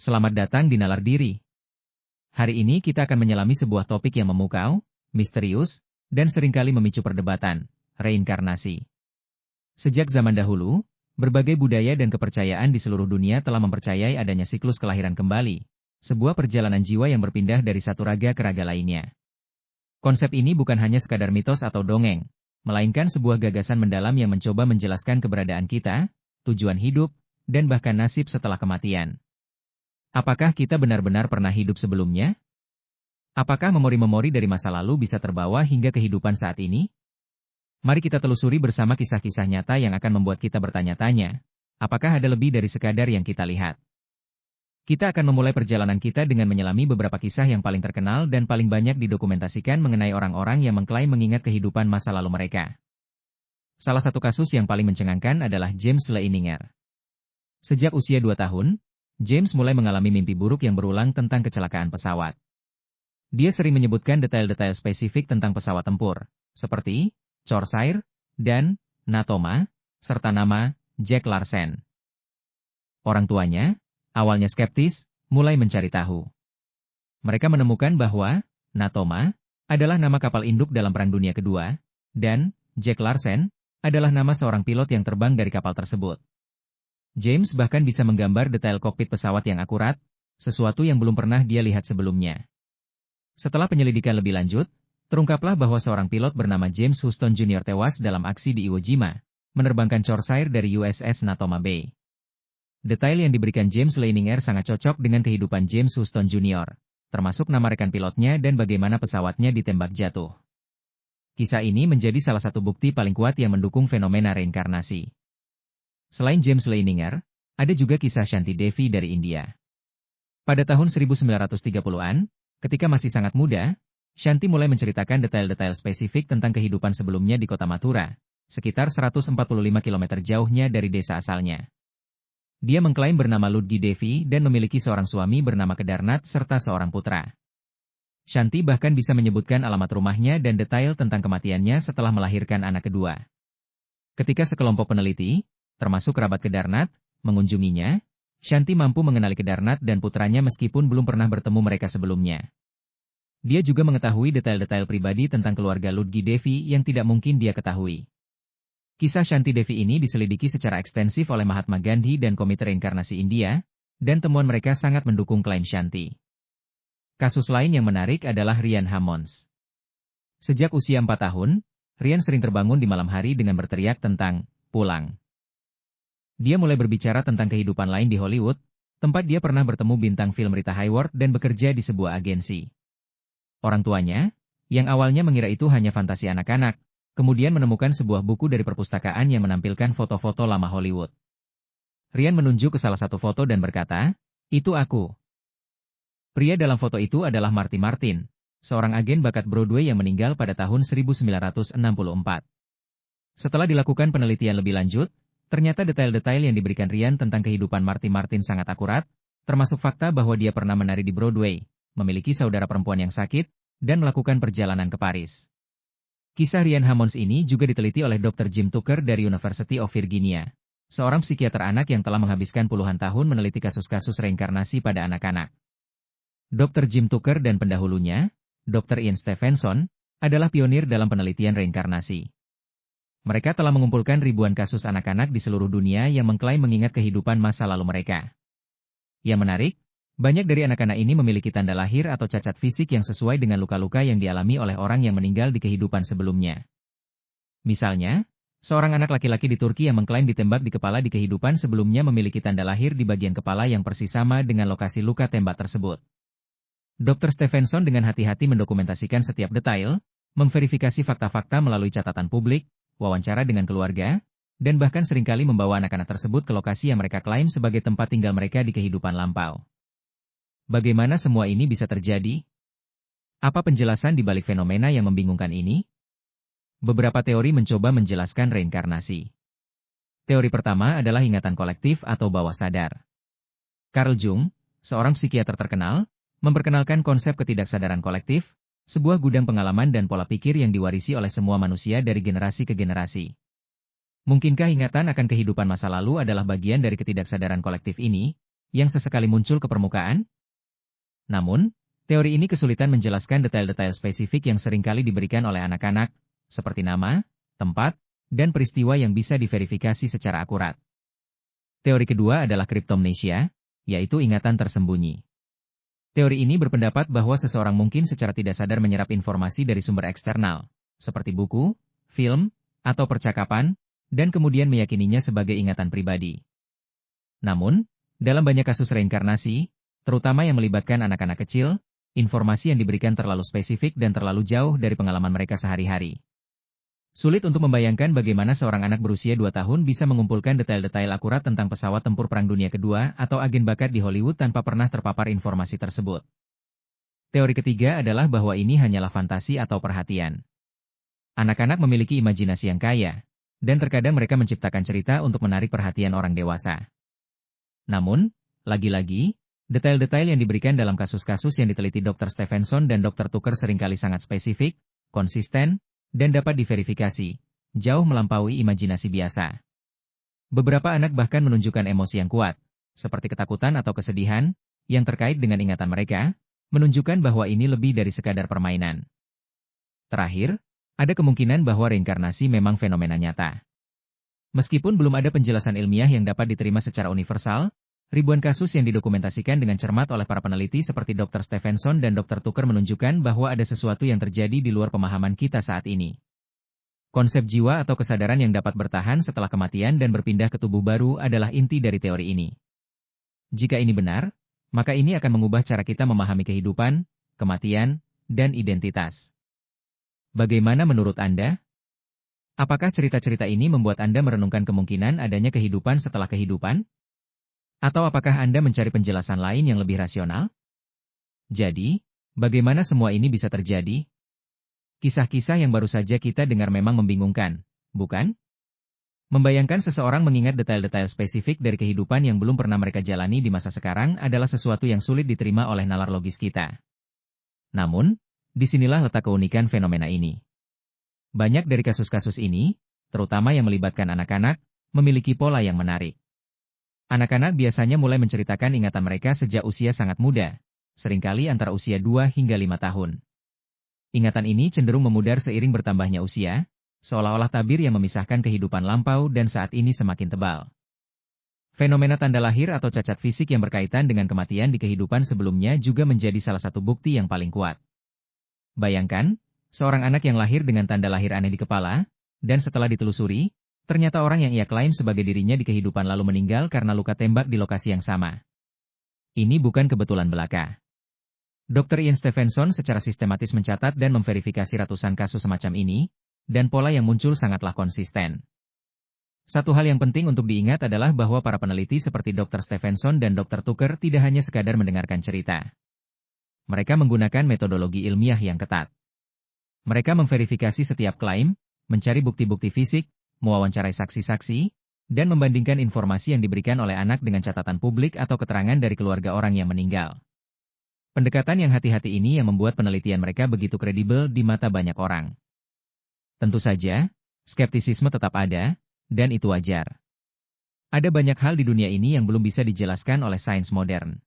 Selamat datang di Nalar Diri. Hari ini kita akan menyelami sebuah topik yang memukau, misterius, dan seringkali memicu perdebatan, reinkarnasi. Sejak zaman dahulu, berbagai budaya dan kepercayaan di seluruh dunia telah mempercayai adanya siklus kelahiran kembali, sebuah perjalanan jiwa yang berpindah dari satu raga ke raga lainnya. Konsep ini bukan hanya sekadar mitos atau dongeng, melainkan sebuah gagasan mendalam yang mencoba menjelaskan keberadaan kita, tujuan hidup, dan bahkan nasib setelah kematian. Apakah kita benar-benar pernah hidup sebelumnya? Apakah memori-memori dari masa lalu bisa terbawa hingga kehidupan saat ini? Mari kita telusuri bersama kisah-kisah nyata yang akan membuat kita bertanya-tanya, apakah ada lebih dari sekadar yang kita lihat? Kita akan memulai perjalanan kita dengan menyelami beberapa kisah yang paling terkenal dan paling banyak didokumentasikan mengenai orang-orang yang mengklaim mengingat kehidupan masa lalu mereka. Salah satu kasus yang paling mencengangkan adalah James Leininger. Sejak usia 2 tahun, James mulai mengalami mimpi buruk yang berulang tentang kecelakaan pesawat. Dia sering menyebutkan detail-detail spesifik tentang pesawat tempur, seperti Corsair dan Natoma, serta nama Jack Larsen. Orang tuanya, awalnya skeptis, mulai mencari tahu. Mereka menemukan bahwa Natoma adalah nama kapal induk dalam Perang Dunia Kedua, dan Jack Larsen adalah nama seorang pilot yang terbang dari kapal tersebut. James bahkan bisa menggambar detail kokpit pesawat yang akurat, sesuatu yang belum pernah dia lihat sebelumnya. Setelah penyelidikan lebih lanjut, terungkaplah bahwa seorang pilot bernama James Houston Jr. tewas dalam aksi di Iwo Jima, menerbangkan Corsair dari USS Natoma Bay. Detail yang diberikan James Leininger sangat cocok dengan kehidupan James Houston Jr., termasuk nama rekan pilotnya dan bagaimana pesawatnya ditembak jatuh. Kisah ini menjadi salah satu bukti paling kuat yang mendukung fenomena reinkarnasi. Selain James Leininger, ada juga kisah Shanti Devi dari India. Pada tahun 1930-an, ketika masih sangat muda, Shanti mulai menceritakan detail-detail spesifik tentang kehidupan sebelumnya di kota Mathura, sekitar 145 km jauhnya dari desa asalnya. Dia mengklaim bernama Ludgi Devi dan memiliki seorang suami bernama Kedarnath serta seorang putra. Shanti bahkan bisa menyebutkan alamat rumahnya dan detail tentang kematiannya setelah melahirkan anak kedua. Ketika sekelompok peneliti, termasuk kerabat Kedarnath, mengunjunginya, Shanti mampu mengenali Kedarnath dan putranya meskipun belum pernah bertemu mereka sebelumnya. Dia juga mengetahui detail-detail pribadi tentang keluarga Ludgi Devi yang tidak mungkin dia ketahui. Kisah Shanti Devi ini diselidiki secara ekstensif oleh Mahatma Gandhi dan Komite Reinkarnasi India, dan temuan mereka sangat mendukung klaim Shanti. Kasus lain yang menarik adalah Ryan Hammonds. Sejak usia 4 tahun, Ryan sering terbangun di malam hari dengan berteriak tentang pulang. Dia mulai berbicara tentang kehidupan lain di Hollywood, tempat dia pernah bertemu bintang film Rita Hayworth dan bekerja di sebuah agensi. Orang tuanya, yang awalnya mengira itu hanya fantasi anak-anak, kemudian menemukan sebuah buku dari perpustakaan yang menampilkan foto-foto lama Hollywood. Ryan menunjuk ke salah satu foto dan berkata, "Itu aku." Pria dalam foto itu adalah Marty Martin, seorang agen bakat Broadway yang meninggal pada tahun 1964. Setelah dilakukan penelitian lebih lanjut, ternyata detail-detail yang diberikan Ryan tentang kehidupan Marty Martin sangat akurat, termasuk fakta bahwa dia pernah menari di Broadway, memiliki saudara perempuan yang sakit, dan melakukan perjalanan ke Paris. Kisah Ryan Hammonds ini juga diteliti oleh Dr. Jim Tucker dari University of Virginia, seorang psikiater anak yang telah menghabiskan puluhan tahun meneliti kasus-kasus reinkarnasi pada anak-anak. Dr. Jim Tucker dan pendahulunya, Dr. Ian Stevenson, adalah pionir dalam penelitian reinkarnasi. Mereka telah mengumpulkan ribuan kasus anak-anak di seluruh dunia yang mengklaim mengingat kehidupan masa lalu mereka. Yang menarik, banyak dari anak-anak ini memiliki tanda lahir atau cacat fisik yang sesuai dengan luka-luka yang dialami oleh orang yang meninggal di kehidupan sebelumnya. Misalnya, seorang anak laki-laki di Turki yang mengklaim ditembak di kepala di kehidupan sebelumnya memiliki tanda lahir di bagian kepala yang persis sama dengan lokasi luka tembak tersebut. Dr. Stevenson dengan hati-hati mendokumentasikan setiap detail, memverifikasi fakta-fakta melalui catatan publik, wawancara dengan keluarga, dan bahkan seringkali membawa anak-anak tersebut ke lokasi yang mereka klaim sebagai tempat tinggal mereka di kehidupan lampau. Bagaimana semua ini bisa terjadi? Apa penjelasan di balik fenomena yang membingungkan ini? Beberapa teori mencoba menjelaskan reinkarnasi. Teori pertama adalah ingatan kolektif atau bawah sadar. Carl Jung, seorang psikiater terkenal, memperkenalkan konsep ketidaksadaran kolektif, sebuah gudang pengalaman dan pola pikir yang diwarisi oleh semua manusia dari generasi ke generasi. Mungkinkah ingatan akan kehidupan masa lalu adalah bagian dari ketidaksadaran kolektif ini, yang sesekali muncul ke permukaan? Namun, teori ini kesulitan menjelaskan detail-detail spesifik yang seringkali diberikan oleh anak-anak, seperti nama, tempat, dan peristiwa yang bisa diverifikasi secara akurat. Teori kedua adalah kriptomnesia, yaitu ingatan tersembunyi. Teori ini berpendapat bahwa seseorang mungkin secara tidak sadar menyerap informasi dari sumber eksternal, seperti buku, film, atau percakapan, dan kemudian meyakininya sebagai ingatan pribadi. Namun, dalam banyak kasus reinkarnasi, terutama yang melibatkan anak-anak kecil, informasi yang diberikan terlalu spesifik dan terlalu jauh dari pengalaman mereka sehari-hari. Sulit untuk membayangkan bagaimana seorang anak berusia 2 tahun bisa mengumpulkan detail-detail akurat tentang pesawat tempur Perang Dunia Kedua atau agen bakat di Hollywood tanpa pernah terpapar informasi tersebut. Teori ketiga adalah bahwa ini hanyalah fantasi atau perhatian. Anak-anak memiliki imajinasi yang kaya, dan terkadang mereka menciptakan cerita untuk menarik perhatian orang dewasa. Namun, lagi-lagi, detail-detail yang diberikan dalam kasus-kasus yang diteliti Dr. Stephenson dan Dr. Tucker seringkali sangat spesifik, konsisten, dan dapat diverifikasi, jauh melampaui imajinasi biasa. Beberapa anak bahkan menunjukkan emosi yang kuat, seperti ketakutan atau kesedihan, yang terkait dengan ingatan mereka, menunjukkan bahwa ini lebih dari sekadar permainan. Terakhir, ada kemungkinan bahwa reinkarnasi memang fenomena nyata. Meskipun belum ada penjelasan ilmiah yang dapat diterima secara universal, ribuan kasus yang didokumentasikan dengan cermat oleh para peneliti seperti Dr. Stephenson dan Dr. Tucker menunjukkan bahwa ada sesuatu yang terjadi di luar pemahaman kita saat ini. Konsep jiwa atau kesadaran yang dapat bertahan setelah kematian dan berpindah ke tubuh baru adalah inti dari teori ini. Jika ini benar, maka ini akan mengubah cara kita memahami kehidupan, kematian, dan identitas. Bagaimana menurut Anda? Apakah cerita-cerita ini membuat Anda merenungkan kemungkinan adanya kehidupan setelah kehidupan? Atau apakah Anda mencari penjelasan lain yang lebih rasional? Jadi, bagaimana semua ini bisa terjadi? Kisah-kisah yang baru saja kita dengar memang membingungkan, bukan? Membayangkan seseorang mengingat detail-detail spesifik dari kehidupan yang belum pernah mereka jalani di masa sekarang adalah sesuatu yang sulit diterima oleh nalar logis kita. Namun, disinilah letak keunikan fenomena ini. Banyak dari kasus-kasus ini, terutama yang melibatkan anak-anak, memiliki pola yang menarik. Anak-anak biasanya mulai menceritakan ingatan mereka sejak usia sangat muda, seringkali antara usia 2 hingga 5 tahun. Ingatan ini cenderung memudar seiring bertambahnya usia, seolah-olah tabir yang memisahkan kehidupan lampau dan saat ini semakin tebal. Fenomena tanda lahir atau cacat fisik yang berkaitan dengan kematian di kehidupan sebelumnya juga menjadi salah satu bukti yang paling kuat. Bayangkan, seorang anak yang lahir dengan tanda lahir aneh di kepala, dan setelah ditelusuri, ternyata orang yang ia klaim sebagai dirinya di kehidupan lalu meninggal karena luka tembak di lokasi yang sama. Ini bukan kebetulan belaka. Dr. Ian Stephenson secara sistematis mencatat dan memverifikasi ratusan kasus semacam ini, dan pola yang muncul sangatlah konsisten. Satu hal yang penting untuk diingat adalah bahwa para peneliti seperti Dr. Stephenson dan Dr. Tucker tidak hanya sekadar mendengarkan cerita. Mereka menggunakan metodologi ilmiah yang ketat. Mereka memverifikasi setiap klaim, mencari bukti-bukti fisik, mewawancarai saksi-saksi, dan membandingkan informasi yang diberikan oleh anak dengan catatan publik atau keterangan dari keluarga orang yang meninggal. Pendekatan yang hati-hati ini yang membuat penelitian mereka begitu kredibel di mata banyak orang. Tentu saja, skeptisisme tetap ada, dan itu wajar. Ada banyak hal di dunia ini yang belum bisa dijelaskan oleh sains modern.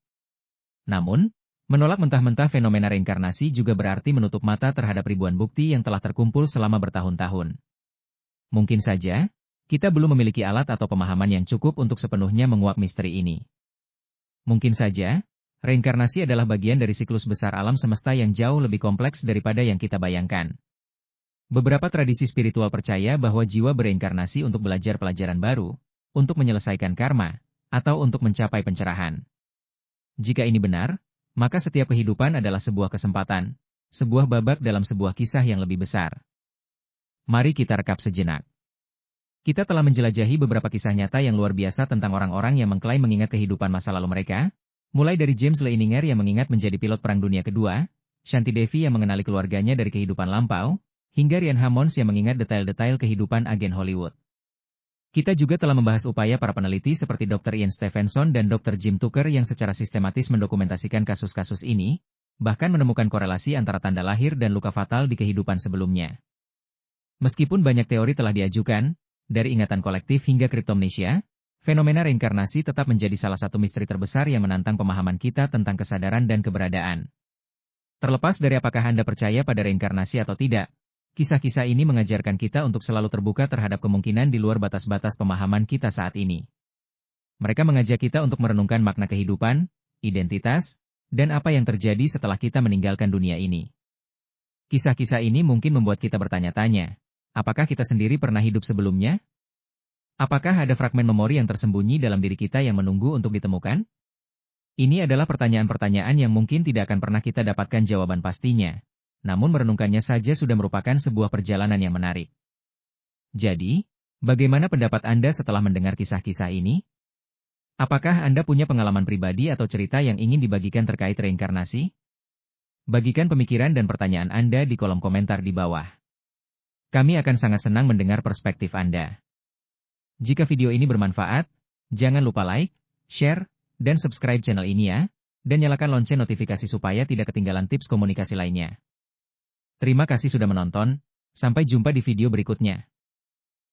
Namun, menolak mentah-mentah fenomena reinkarnasi juga berarti menutup mata terhadap ribuan bukti yang telah terkumpul selama bertahun-tahun. Mungkin saja, kita belum memiliki alat atau pemahaman yang cukup untuk sepenuhnya menguak misteri ini. Mungkin saja, reinkarnasi adalah bagian dari siklus besar alam semesta yang jauh lebih kompleks daripada yang kita bayangkan. Beberapa tradisi spiritual percaya bahwa jiwa bereinkarnasi untuk belajar pelajaran baru, untuk menyelesaikan karma, atau untuk mencapai pencerahan. Jika ini benar, maka setiap kehidupan adalah sebuah kesempatan, sebuah babak dalam sebuah kisah yang lebih besar. Mari kita rekap sejenak. Kita telah menjelajahi beberapa kisah nyata yang luar biasa tentang orang-orang yang mengklaim mengingat kehidupan masa lalu mereka, mulai dari James Leininger yang mengingat menjadi pilot Perang Dunia Kedua, Shanti Devi yang mengenali keluarganya dari kehidupan lampau, hingga Ryan Hammons yang mengingat detail-detail kehidupan agen Hollywood. Kita juga telah membahas upaya para peneliti seperti Dr. Ian Stephenson dan Dr. Jim Tucker yang secara sistematis mendokumentasikan kasus-kasus ini, bahkan menemukan korelasi antara tanda lahir dan luka fatal di kehidupan sebelumnya. Meskipun banyak teori telah diajukan, dari ingatan kolektif hingga kriptomnesia, Fenomena reinkarnasi tetap menjadi salah satu misteri terbesar yang menantang pemahaman kita tentang kesadaran dan keberadaan. Terlepas dari apakah Anda percaya pada reinkarnasi atau tidak, kisah-kisah ini mengajarkan kita untuk selalu terbuka terhadap kemungkinan di luar batas-batas pemahaman kita saat ini. Mereka mengajak kita untuk merenungkan makna kehidupan, identitas, dan apa yang terjadi setelah kita meninggalkan dunia ini. Kisah-kisah ini mungkin membuat kita bertanya-tanya, apakah kita sendiri pernah hidup sebelumnya? Apakah ada fragmen memori yang tersembunyi dalam diri kita yang menunggu untuk ditemukan? Ini adalah pertanyaan-pertanyaan yang mungkin tidak akan pernah kita dapatkan jawaban pastinya, namun merenungkannya saja sudah merupakan sebuah perjalanan yang menarik. Jadi, bagaimana pendapat Anda setelah mendengar kisah-kisah ini? Apakah Anda punya pengalaman pribadi atau cerita yang ingin dibagikan terkait reinkarnasi? Bagikan pemikiran dan pertanyaan Anda di kolom komentar di bawah. Kami akan sangat senang mendengar perspektif Anda. Jika video ini bermanfaat, jangan lupa like, share, dan subscribe channel ini ya, dan nyalakan lonceng notifikasi supaya tidak ketinggalan tips komunikasi lainnya. Terima kasih sudah menonton, sampai jumpa di video berikutnya.